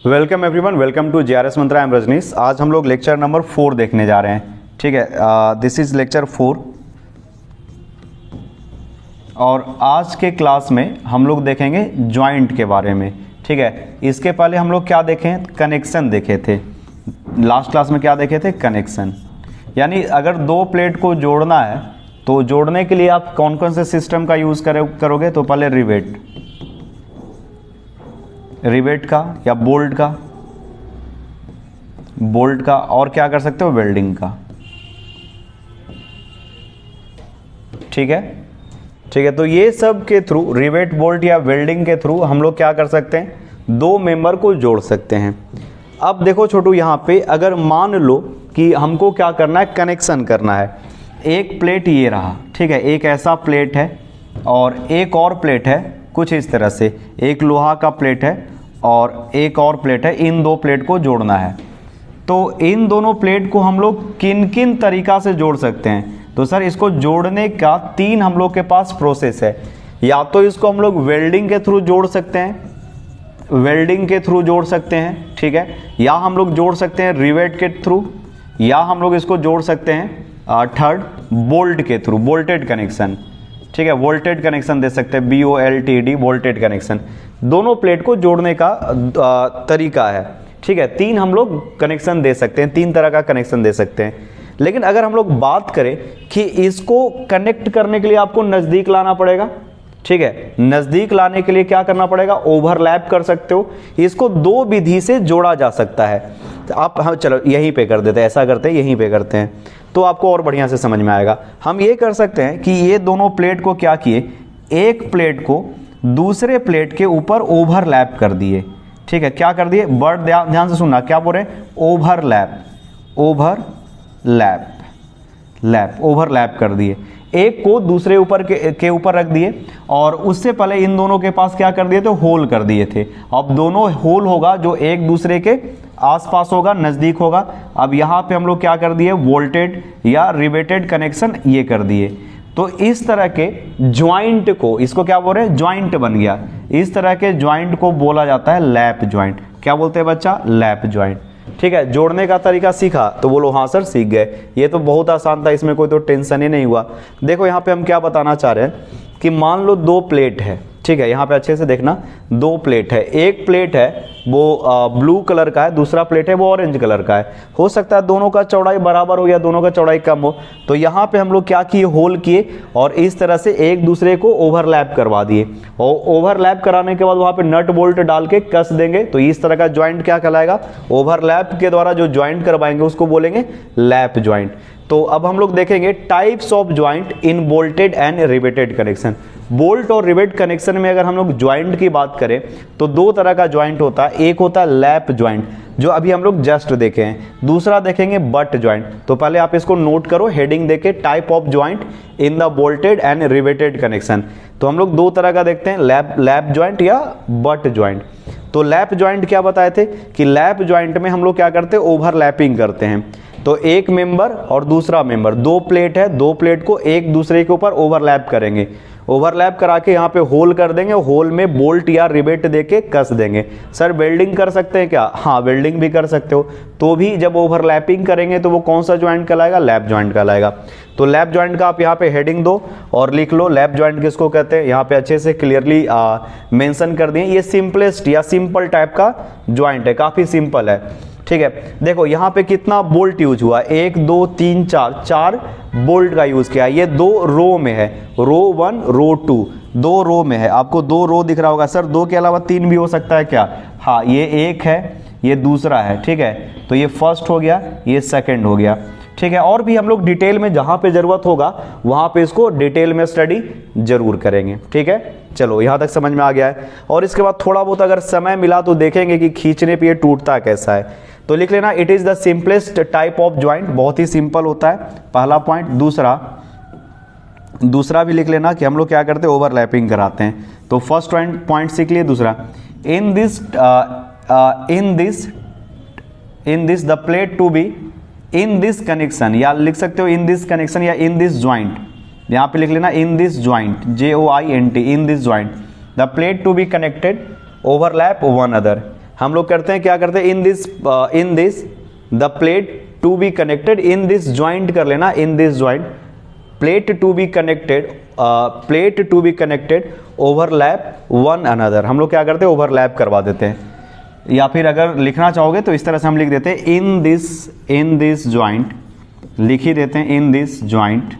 Welcome everyone, welcome to JRS Mantra. I am Rajneesh. आज हम लोग लेक्चर नंबर 4 देखने जा रहे हैं। ठीक है, दिस इज लेक्चर 4 और आज के क्लास में हम लोग देखेंगे जॉइंट के बारे में। ठीक है, इसके पहले हम लोग क्या देखें, कनेक्शन देखे थे। लास्ट क्लास में क्या देखे थे, कनेक्शन। यानी अगर दो प्लेट को जोड़ना है तो जोड़ने के लिए आप कौन कौन से सिस्टम का यूज़ करोगे। तो पहले रिवेट का या बोल्ट का, और क्या कर सकते हो, वेल्डिंग का। ठीक है, तो ये सब के थ्रू, रिवेट, बोल्ट या वेल्डिंग के थ्रू हम लोग क्या कर सकते हैं, दो मेंबर को जोड़ सकते हैं। अब देखो छोटू, यहाँ पे अगर मान लो कि हमको क्या करना है, कनेक्शन करना है। एक प्लेट ये रहा, ठीक है, एक ऐसा प्लेट है और एक और प्लेट है कुछ इस तरह से, एक लोहा का प्लेट है और एक और प्लेट है। इन दो प्लेट को जोड़ना है तो इन दोनों प्लेट को हम लोग किन किन तरीका से जोड़ सकते हैं। तो सर, इसको जोड़ने का 3 हम लोग के पास प्रोसेस है। या तो इसको हम लोग वेल्डिंग के थ्रू जोड़ सकते हैं, ठीक है, या हम लोग जोड़ सकते हैं रिवेट के थ्रू, या हम लोग इसको जोड़ सकते हैं थर्ड बोल्ट के थ्रू, बोल्टेड कनेक्शन। ठीक है, वोल्टेड कनेक्शन दे सकते हैं, BOLTD, वोल्टेड कनेक्शन। दोनों प्लेट को जोड़ने का तरीका है। ठीक है, 3 हम लोग कनेक्शन दे सकते हैं, 3 तरह का कनेक्शन दे सकते हैं। लेकिन अगर हम लोग बात करें कि इसको कनेक्ट करने के लिए आपको नज़दीक लाना पड़ेगा। ठीक है, नज़दीक लाने के लिए क्या करना पड़ेगा, ओवरलैप कर सकते हो। इसको 2 विधि से जोड़ा जा सकता है। तो आप, हम चलो यहीं पे कर देते हैं, ऐसा करते हैं, यहीं पे करते हैं तो आपको और बढ़िया से समझ में आएगा। हम ये कर सकते हैं कि ये दोनों प्लेट को क्या किए, एक प्लेट को दूसरे प्लेट के ऊपर ओवरलैप कर दिए। ठीक है, क्या कर दिए, बट ध्यान से सुनना, क्या बोल रहे हैं, ओवरलैप कर दिए। एक को दूसरे ऊपर के ऊपर रख दिए और उससे पहले इन दोनों के पास क्या कर दिए थे, होल कर दिए थे। अब दोनों होल होगा जो एक दूसरे के आसपास होगा, नज़दीक होगा। अब यहाँ पे हम लोग क्या कर दिए, वोल्टेड या रिवेटेड कनेक्शन ये कर दिए। तो इस तरह के ज्वाइंट को, इसको क्या बोल रहे हैं, ज्वाइंट बन गया। इस तरह के ज्वाइंट को बोला जाता है लैप ज्वाइंट। क्या बोलते हैं बच्चा, लैप ज्वाइंट। ठीक है, जोड़ने का तरीका सीखा तो बोलो हाँ सर सीख गए। ये तो बहुत आसान था, इसमें कोई तो टेंशन ही नहीं हुआ। देखो यहाँ पे हम क्या बताना चाह रहे हैं कि मान लो 2 प्लेट है। ठीक है, यहाँ पे अच्छे से देखना, 2 प्लेट है। एक प्लेट है वो ब्लू कलर का है, दूसरा प्लेट है वो ऑरेंज कलर का है। हो सकता है दोनों का चौड़ाई बराबर हो या दोनों का चौड़ाई कम हो। तो यहाँ पे हम लोग क्या किए, होल किए और इस तरह से एक दूसरे को ओवरलैप करवा दिए। और ओवरलैप कराने के बाद वहाँ पे नट बोल्ट डाल के कस देंगे। तो इस तरह का ज्वाइंट क्या कहलाएगा, ओवरलैप के द्वारा जो ज्वाइंट करवाएंगे उसको बोलेंगे लैप ज्वाइंट। तो अब हम लोग देखेंगे types of joint in bolted and riveted connection. Bolt और रिवेट कनेक्शन में अगर हम लोग ज्वाइंट की बात करें तो 2 तरह का ज्वाइंट होता है। एक होता है लैप ज्वाइंट, जो अभी हम लोग जस्ट देखे हैं। दूसरा देखेंगे बट ज्वाइंट। तो पहले आप इसको नोट करो, हेडिंग देके, type of joint in the bolted and riveted connection. तो हम लोग 2 तरह का देखते हैं, लैप ज्वाइंट या बट ज्वाइंट। तो लैप ज्वाइंट क्या बताए थे कि लैप ज्वाइंट में हम लोग क्या करते हैं, ओवरलैपिंग करते हैं। तो एक मेंबर और दूसरा मेंबर, 2 प्लेट है, 2 प्लेट को एक दूसरे के ऊपर ओवरलैप करेंगे। ओवरलैप करा के यहाँ पे होल कर देंगे, होल में बोल्ट या रिवेट देके कस देंगे। सर वेल्डिंग कर सकते हैं क्या, हाँ वेल्डिंग भी कर सकते हो। तो भी जब ओवरलैपिंग करेंगे तो वो कौन सा ज्वाइंट कहलाएगा, लैप ज्वाइंट कहलाएगा। तो लैप ज्वाइंट का आप यहाँ पे हेडिंग दो और लिख लो लैप ज्वाइंट किसको कहते हैं। यहाँ पे अच्छे से क्लियरली मेंशन कर दिए। ये सिंपलेस्ट या सिंपल टाइप का ज्वाइंट है, काफी सिंपल है। ठीक है, देखो यहाँ पे कितना बोल्ट यूज हुआ, 1 2 3 4 बोल्ट का यूज किया। ये 2 रो में है, रो 1 रो 2, 2 रो में है। आपको 2 रो दिख रहा होगा। सर 2 के अलावा 3 भी हो सकता है क्या, हाँ, ये एक है, ये दूसरा है। ठीक है, तो ये फर्स्ट हो गया, ये सेकंड हो गया। ठीक है, और भी हम लोग डिटेल में जहां पे जरूरत होगा वहां पे इसको डिटेल में स्टडी जरूर करेंगे। ठीक है, चलो यहां तक समझ में आ गया है। और इसके बाद थोड़ा बहुत अगर समय मिला तो देखेंगे कि खींचने पे ये टूटता कैसा है। तो लिख लेना, it is the simplest type of joint. बहुत ही सिंपल होता है, पहला पॉइंट। दूसरा भी लिख लेना कि हम लोग क्या करते हैं, ओवरलैपिंग कराते हैं। तो फर्स्ट पॉइंट सीख लिए। दूसरा, in this the plate to be in this connection, या लिख सकते हो इन दिस कनेक्शन या इन दिस ज्वाइंट। यहां पे लिख लेना in this joint, JOINT, in this joint the plate to be connected overlap one other. हम लोग करते हैं, क्या करते हैं, in this the plate to be connected, in this joint कर लेना, in this joint plate to be connected overlap one another. हम लोग क्या करते हैं, ओवरलैप करवा देते हैं, या फिर अगर लिखना चाहोगे तो इस तरह से हम लिख देते हैं इन दिस ज्वाइंट, लिख ही देते हैं in this joint,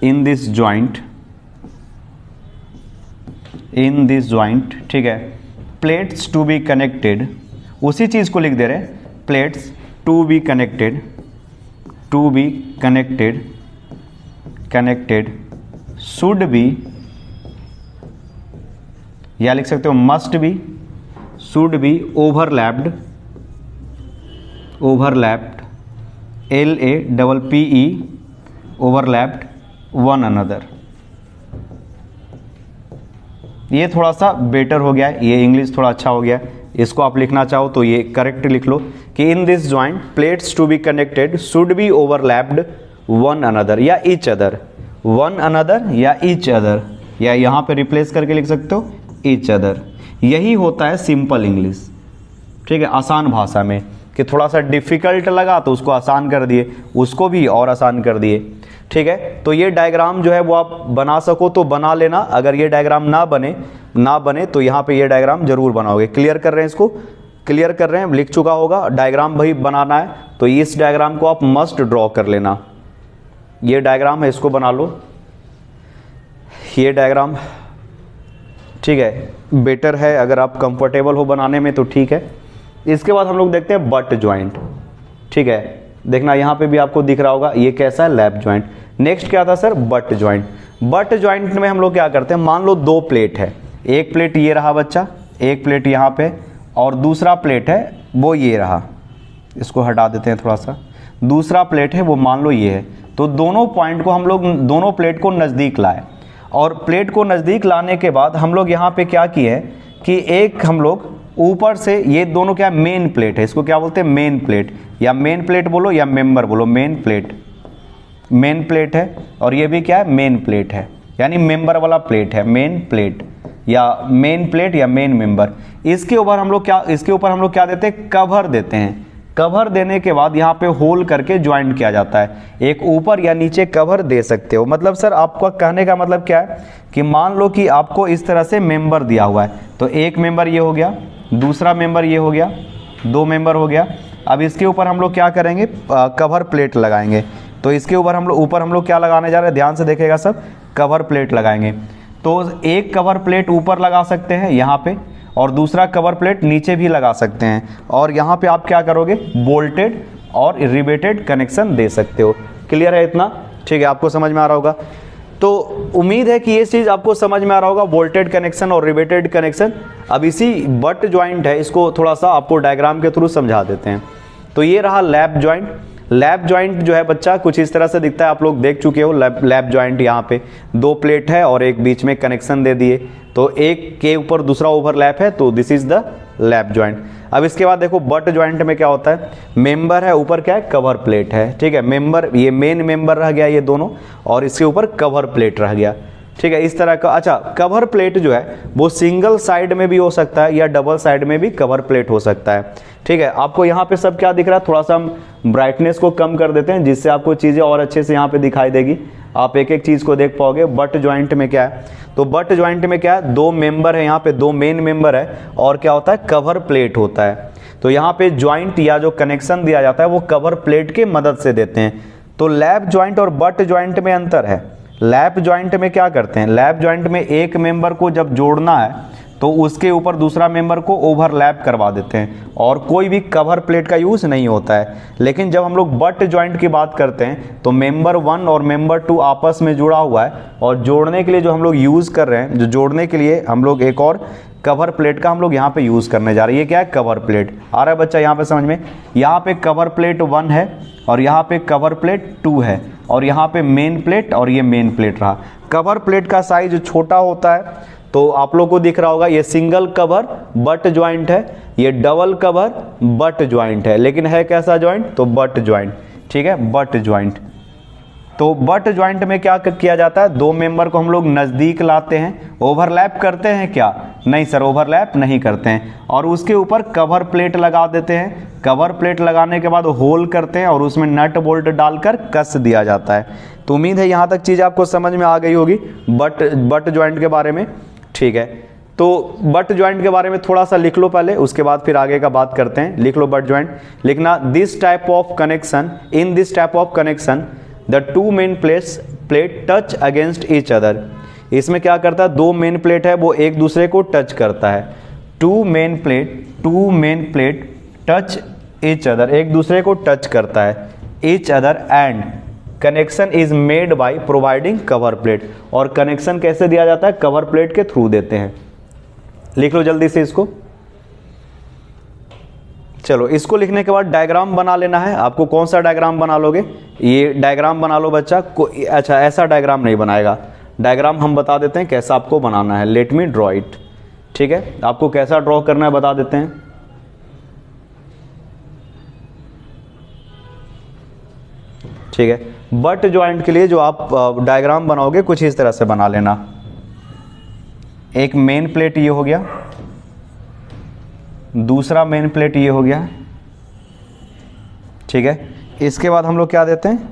in this joint, ठीक है, प्लेट्स टू बी कनेक्टेड, उसी चीज को लिख दे रहे हैं, plates to be connected should be, या लिख सकते हो must be, should be overlapped LAPPE overlapped one another. ये थोड़ा सा बेटर हो गया है, ये इंग्लिश थोड़ा अच्छा हो गया है। इसको आप लिखना चाहो तो ये करेक्ट लिख लो कि in this joint plates to be connected should be overlapped one another या ईच अदर, वन अनदर या ईच अदर, या यहाँ पे रिप्लेस करके लिख सकते हो ईच अदर। यही होता है सिंपल इंग्लिश, ठीक है, आसान भाषा में, कि थोड़ा सा डिफिकल्ट लगा तो उसको आसान कर दिए, उसको भी और आसान कर दिए, ठीक है। तो ये डायग्राम जो है वो आप बना सको तो बना लेना, अगर ये डायग्राम ना बने तो यहाँ पे ये डायग्राम जरूर बनाओगे। क्लियर कर रहे हैं, इसको क्लियर कर रहे हैं, लिख चुका होगा, डायग्राम भाई बनाना है तो इस डायग्राम को आप मस्ट ड्रॉ कर लेना। ये डायग्राम है, इसको बना लो, ये डायग्राम, ठीक है, बेटर है, अगर आप कंफर्टेबल हो बनाने में तो ठीक है। इसके बाद हम लोग देखते हैं बट ज्वाइंट, ठीक है, देखना यहाँ पे भी आपको दिख रहा होगा, ये कैसा है, लैप ज्वाइंट। नेक्स्ट क्या था sir, but joint. But joint में हम लोग क्या करते हैं, मान लो दो प्लेट है, एक प्लेट ये रहा बच्चा, एक प्लेट यहाँ पे, और दूसरा प्लेट है वो ये रहा, इसको हटा देते हैं थोड़ा सा, दूसरा प्लेट है वो मान लो ये है। तो दोनों पॉइंट को हम लोग, दोनों प्लेट को नज़दीक लाए, और प्लेट को नज़दीक लाने के बाद हम लोग यहाँ पे क्या किए कि एक हम लोग ऊपर से, ये दोनों क्या मेन प्लेट है, इसको क्या बोलते हैं, मेन प्लेट, या मेन प्लेट बोलो या मेंबर बोलो, मेन प्लेट है, और ये भी क्या है, मेन प्लेट है, यानी मेंबर वाला प्लेट है, मेन प्लेट या मेन मेंबर। इसके ऊपर हम लोग क्या देते हैं, कवर देते हैं। कवर देने के बाद यहाँ पे होल करके ज्वाइंट किया जाता है, एक ऊपर या नीचे कवर दे सकते हो। मतलब सर आपका कहने का मतलब क्या है कि मान लो कि आपको इस तरह से मेंबर दिया हुआ है, तो एक मेंबर ये हो गया, दूसरा मेंबर ये हो गया, दो मेंबर हो गया। अब इसके ऊपर हम लोग क्या करेंगे, कवर प्लेट लगाएंगे। तो इसके ऊपर हम लोग क्या लगाने जा रहे हैं, ध्यान से देखेगा सब, कवर प्लेट लगाएंगे। तो एक कवर प्लेट ऊपर लगा सकते हैं यहाँ पे, और दूसरा कवर प्लेट नीचे भी लगा सकते हैं, और यहाँ पे आप क्या करोगे, बोल्टेड और रिवेटेड कनेक्शन दे सकते हो। क्लियर है इतना, ठीक है, आपको समझ में आ रहा होगा। तो उम्मीद है कि ये चीज़ आपको समझ में आ रहा होगा, बोल्टेड कनेक्शन और रिवेटेड कनेक्शन। अब इसी बट ज्वाइंट है, इसको थोड़ा सा आपको डायग्राम के थ्रू समझा देते हैं। तो ये रहा लैप ज्वाइंट। लैप ज्वाइंट जो है बच्चा कुछ इस तरह से दिखता है, आप लोग देख चुके हो लैप ज्वाइंट। यहाँ पे दो प्लेट है और एक बीच में कनेक्शन दे दिए, तो एक के ऊपर दूसरा ओवरलैप है, तो this is the lap joint. अब इसके बाद देखो बट ज्वाइंट में क्या होता है, मेंबर है, ऊपर क्या है, कवर प्लेट है, ठीक है, मेंबर, ये मेन मेंबर रह गया ये दोनों, और इसके ऊपर कवर प्लेट रह गया, ठीक है, इस तरह का। अच्छा, कवर प्लेट जो है वो सिंगल साइड में भी हो सकता है या डबल साइड में भी कवर प्लेट हो सकता है, ठीक है। आपको यहाँ पे सब क्या दिख रहा है, थोड़ा सा हम ब्राइटनेस को कम कर देते हैं जिससे आपको चीज़ें और अच्छे से यहाँ पे दिखाई देगी, आप एक एक चीज़ को देख पाओगे। बट ज्वाइंट में क्या है, तो बट ज्वाइंट में क्या है, दो मेंबर है, यहाँ पे दो मेन मेंबर है, और क्या होता है, कवर प्लेट होता है। तो यहाँ पे ज्वाइंट या जो कनेक्शन दिया जाता है वो कवर प्लेट की मदद से देते हैं। तो लैप ज्वाइंट और बट ज्वाइंट में अंतर है। लैप ज्वाइंट में क्या करते हैं, लैप ज्वाइंट में एक मेंबर को जब जोड़ना है तो उसके ऊपर दूसरा मेंबर को ओवरलैप करवा देते हैं, और कोई भी कवर प्लेट का यूज़ नहीं होता है। लेकिन जब हम लोग बट ज्वाइंट की बात करते हैं तो मेंबर 1 और मेंबर 2 आपस में जुड़ा हुआ है, और जोड़ने के लिए जो हम लोग यूज़ कर रहे हैं, जो जोड़ने के लिए हम लोग एक और कवर प्लेट का हम लोग यहाँ पे यूज़ करने जा रहे हैं। ये क्या है, कवर प्लेट। आ रहा है बच्चा यहाँ पे समझ में, यहाँ पे कवर प्लेट 1 है, और यहाँ पे कवर प्लेट 2 है, और यहाँ पे मेन प्लेट, और ये मेन प्लेट रहा। कवर प्लेट का साइज छोटा होता है, तो आप लोग को दिख रहा होगा, ये सिंगल कवर बट ज्वाइंट है, ये डबल कवर बट ज्वाइंट है, लेकिन है कैसा ज्वाइंट, तो बट ज्वाइंट, ठीक है, बट ज्वाइंट। तो बट ज्वाइंट में क्या किया जाता है, दो मेंबर को हम लोग नज़दीक लाते हैं, ओवरलैप करते हैं क्या, नहीं सर ओवरलैप नहीं करते हैं, और उसके ऊपर कवर प्लेट लगा देते हैं। कवर प्लेट लगाने के बाद होल करते हैं और उसमें नट बोल्ट डालकर कस दिया जाता है। तो उम्मीद है यहाँ तक चीज़ आपको समझ में आ गई होगी बट ज्वाइंट के बारे में। ठीक है, तो बट ज्वाइंट के बारे में थोड़ा सा लिख लो पहले, उसके बाद फिर आगे का बात करते हैं। लिख लो बट ज्वाइंट, लिखना this type of connection, in this type of connection the two main plate touch against each other. इसमें क्या करता है, दो मेन प्लेट है वो एक दूसरे को टच करता है। Two main plate touch each other, एक दूसरे को टच करता है, each other, and connection is made by providing cover plate. और कनेक्शन कैसे दिया जाता है, कवर प्लेट के थ्रू देते हैं। लिख लो जल्दी से इसको। चलो इसको लिखने के बाद डायग्राम बना लेना है आपको। कौन सा डायग्राम बना लोगे, ये डायग्राम बना लो बच्चा। अच्छा ऐसा डायग्राम नहीं बनाएगा, डायग्राम हम बता देते हैं कैसा आपको बनाना है। Let me draw it. ठीक है, आपको कैसा ड्रॉ करना है बता देते हैं। ठीक है, बट ज्वाइंट के लिए जो आप डायग्राम बनाओगे कुछ इस तरह से बना लेना। एक मेन प्लेट ये हो गया, दूसरा मेन प्लेट ये हो गया। ठीक है, इसके बाद हम लोग क्या देते हैं,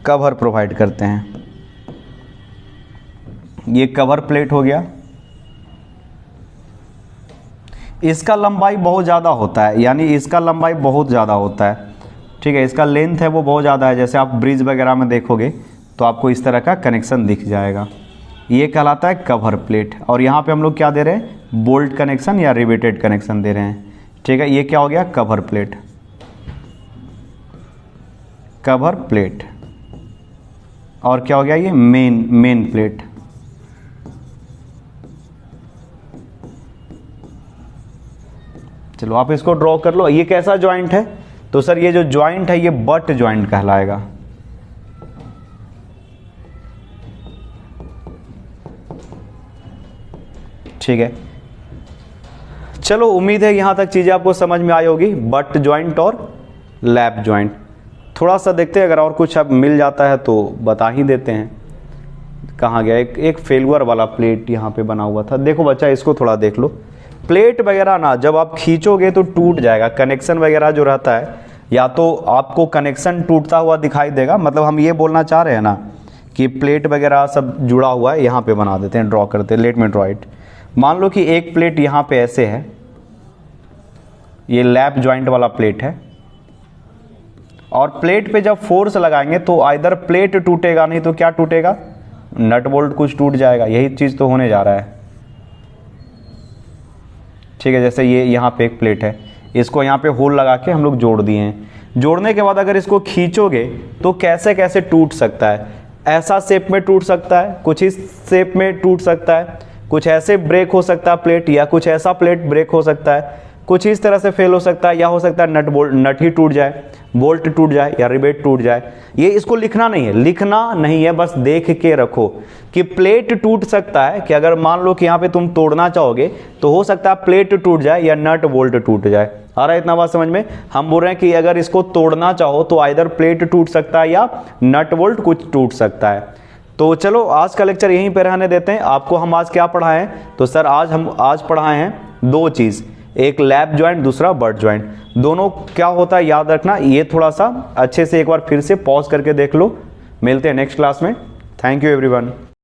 कवर प्रोवाइड करते हैं। ये कवर प्लेट हो गया। इसका लंबाई बहुत ज़्यादा होता है, यानी इसका लंबाई बहुत ज़्यादा होता है। ठीक है, इसका लेंथ है वो बहुत ज़्यादा है। जैसे आप ब्रिज वगैरह में देखोगे तो आपको इस तरह का कनेक्शन दिख जाएगा। ये कहलाता है कवर प्लेट। और यहाँ पे हम लोग क्या दे रहे हैं, बोल्ट कनेक्शन या रिवेटेड कनेक्शन दे रहे हैं। ठीक है, ये क्या हो गया, कवर प्लेट, कवर प्लेट। और क्या हो गया, ये मेन प्लेट। चलो आप इसको ड्रॉ कर लो। ये कैसा ज्वाइंट है, तो सर ये जो ज्वाइंट है ये बट ज्वाइंट कहलाएगा। ठीक है, चलो उम्मीद है यहां तक चीजें आपको समझ में आई होगी, बट ज्वाइंट और लैप ज्वाइंट। थोड़ा सा देखते हैं, अगर और कुछ अब मिल जाता है तो बता ही देते हैं। कहाँ गया, एक फेलुअर वाला प्लेट यहाँ पे बना हुआ था। देखो बच्चा इसको थोड़ा देख लो। प्लेट वगैरह ना जब आप खींचोगे तो टूट जाएगा। कनेक्शन वगैरह जो रहता है, या तो आपको कनेक्शन टूटता हुआ दिखाई देगा, मतलब हम ये बोलना चाह रहे हैं ना कि प्लेट वगैरह सब जुड़ा हुआ है। यहाँ पे बना देते हैं, ड्रॉ करते हैं। लेट में ड्रॉ इट। मान लो कि एक प्लेट यहाँ पे ऐसे है, ये लैप ज्वाइंट वाला प्लेट है, और प्लेट पे जब फोर्स लगाएंगे तो आइदर प्लेट टूटेगा, नहीं तो क्या टूटेगा, नट बोल्ट कुछ टूट जाएगा। यही चीज़ तो होने जा रहा है। ठीक है, जैसे ये यहाँ पे एक प्लेट है, इसको यहाँ पे होल लगा के हम लोग जोड़ दिए हैं। जोड़ने के बाद अगर इसको खींचोगे तो कैसे कैसे टूट सकता है। ऐसा शेप में टूट सकता है, कुछ इस शेप में टूट सकता है, कुछ ऐसे ब्रेक हो सकता है प्लेट, या कुछ ऐसा प्लेट ब्रेक हो सकता है, कुछ इस तरह से फेल हो सकता है, या हो सकता है नट ही टूट जाए, बोल्ट टूट जाए, या रिवेट टूट जाए। ये इसको लिखना नहीं है, बस देख के रखो कि प्लेट टूट सकता है। कि अगर मान लो कि यहाँ पे तुम तोड़ना चाहोगे तो हो सकता है प्लेट टूट जाए या नट बोल्ट टूट जाए। आ रहा है इतना बात समझ में। हम बोल रहे हैं कि अगर इसको तोड़ना चाहो तो आइदर प्लेट टूट सकता है या नट बोल्ट कुछ टूट सकता है। तो चलो आज का लेक्चर यहीं पे रहने देते हैं। आपको हम आज क्या पढ़ाए हैं, तो सर आज पढ़ाए हैं दो चीज़, एक लैप ज्वाइंट, दूसरा बट ज्वाइंट। दोनों क्या होता है याद रखना। ये थोड़ा सा अच्छे से एक बार फिर से पॉज करके देख लो। मिलते हैं नेक्स्ट क्लास में। Thank you everyone.